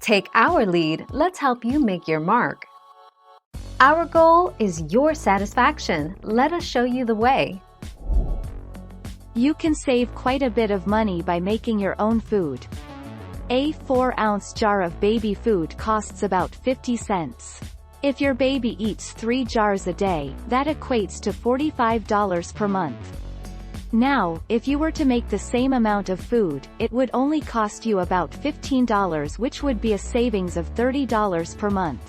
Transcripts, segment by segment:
Take our lead, let's help you make your mark. Our goal is your satisfaction. Let us show you the way. You can save quite a bit of money by making your own food. A 4-ounce jar of baby food costs about 50 cents. If your baby eats 3 jars a day, that equates to $45 per month. Now, if you were to make the same amount of food, it would only cost you about $15, which would be a savings of $30 per month.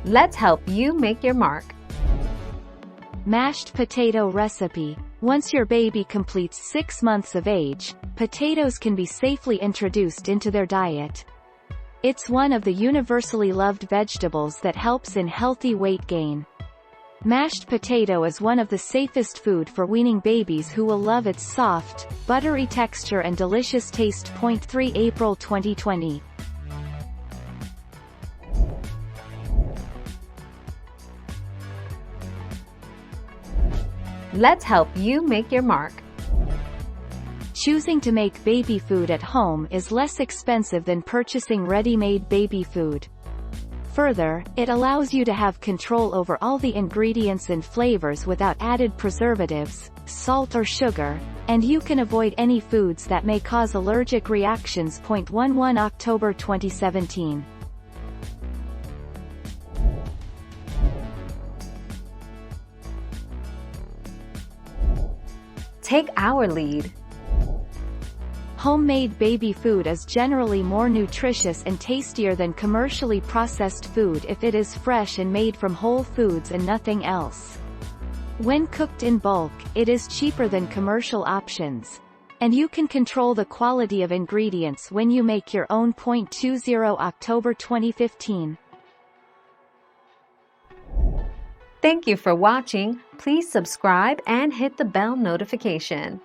Let's help you make your mark. Mashed potato recipe. Once your baby completes 6 months of age, potatoes can be safely introduced into their diet. It's one of the universally loved vegetables that helps in healthy weight gain. Mashed potato is one of the safest food for weaning babies who will love its soft, buttery texture and delicious taste. 3 April 2020. Let's help you make your mark. Choosing to make baby food at home is less expensive than purchasing ready-made baby food. Further, it allows you to have control over all the ingredients and flavors without added preservatives, salt or sugar, and you can avoid any foods that may cause allergic reactions. 11 October 2017. Take our lead. Homemade baby food is generally more nutritious and tastier than commercially processed food if it is fresh and made from whole foods and nothing else. When cooked in bulk, it is cheaper than commercial options. And you can control the quality of ingredients when you make your own. 20 October 2015. Thank you for watching. Please subscribe and hit the bell notification.